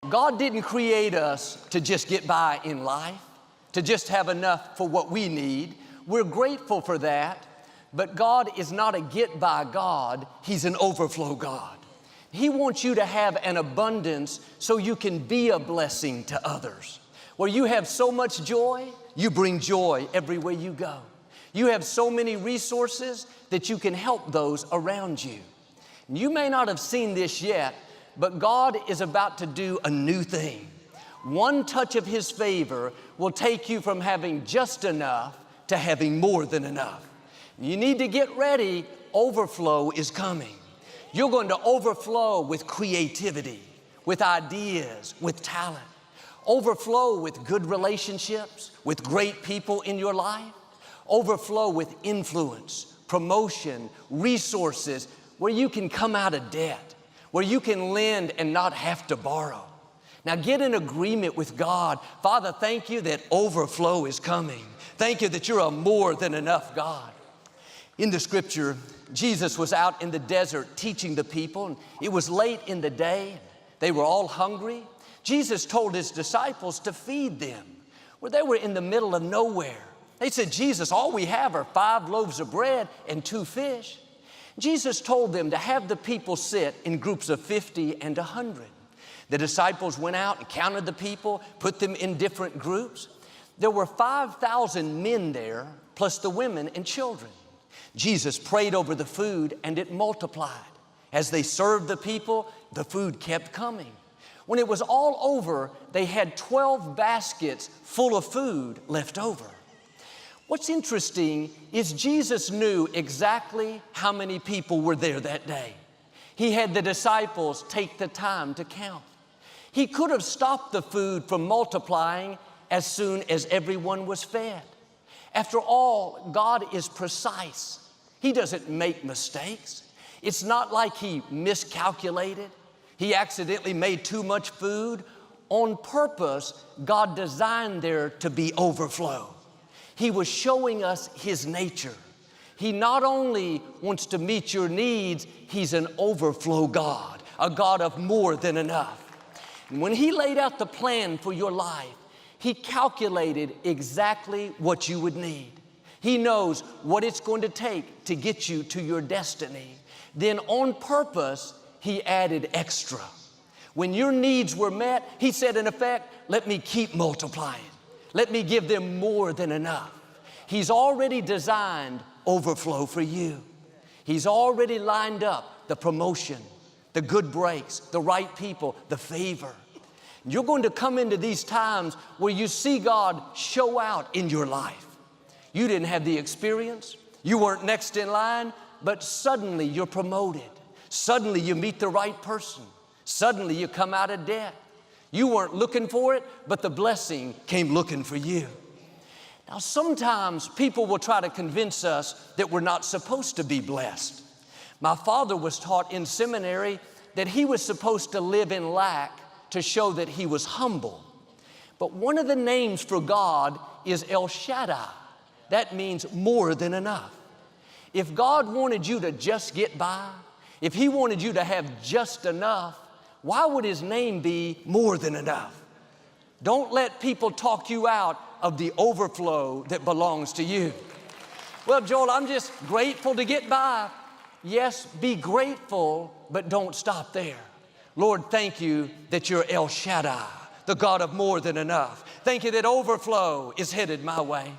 God didn't create us to just get by in life, to just have enough for what we need. We're grateful for that, but God is not a get-by God. He's an overflow God. He wants you to have an abundance so you can be a blessing to others. Where you have so much joy, you bring joy everywhere you go. You have so many resources that you can help those around you. You may not have seen this yet, but God is about to do a new thing. One touch of His favor will take you from having just enough to having more than enough. You need to get ready. Overflow is coming. You're going to overflow with creativity, with ideas, with talent. Overflow with good relationships, with great people in your life. Overflow with influence, promotion, resources, where you can come out of debt, where you can lend and not have to borrow. Now get in agreement with God. Father, thank you that overflow is coming. Thank you that you're a more than enough God. In the scripture, Jesus was out in the desert teaching the people, and it was late in the day. They were all hungry. Jesus told His disciples to feed them. Well, they were in the middle of nowhere. They said, Jesus, all we have are 5 loaves of bread and 2 fish. Jesus told them to have the people sit in groups of 50 and 100. The disciples went out and counted the people, put them in different groups. There were 5,000 men there, plus the women and children. Jesus prayed over the food and it multiplied. As they served the people, the food kept coming. When it was all over, they had 12 baskets full of food left over. What's interesting is Jesus knew exactly how many people were there that day. He had the disciples take the time to count. He could have stopped the food from multiplying as soon as everyone was fed. After all, God is precise. He doesn't make mistakes. It's not like He miscalculated. He accidentally made too much food. On purpose, God designed there to be overflow. He was showing us His nature. He not only wants to meet your needs, He's an overflow God, a God of more than enough. And when He laid out the plan for your life, He calculated exactly what you would need. He knows what it's going to take to get you to your destiny. Then on purpose, He added extra. When your needs were met, He said, in effect, let me keep multiplying. Let me give them more than enough. He's already designed overflow for you. He's already lined up the promotion, the good breaks, the right people, the favor. You're going to come into these times where you see God show out in your life. You didn't have the experience. You weren't next in line, but suddenly you're promoted. Suddenly you meet the right person. Suddenly you come out of debt. You weren't looking for it, but the blessing came looking for you. Now, sometimes people will try to convince us that we're not supposed to be blessed. My father was taught in seminary that he was supposed to live in lack to show that he was humble. But one of the names for God is El Shaddai. That means more than enough. If God wanted you to just get by, if He wanted you to have just enough, why would His name be more than enough? Don't let people talk you out of the overflow that belongs to you. Well, Joel, I'm just grateful to get by. Yes, be grateful, but don't stop there. Lord, thank you that you're El Shaddai, the God of more than enough. Thank you that overflow is headed my way.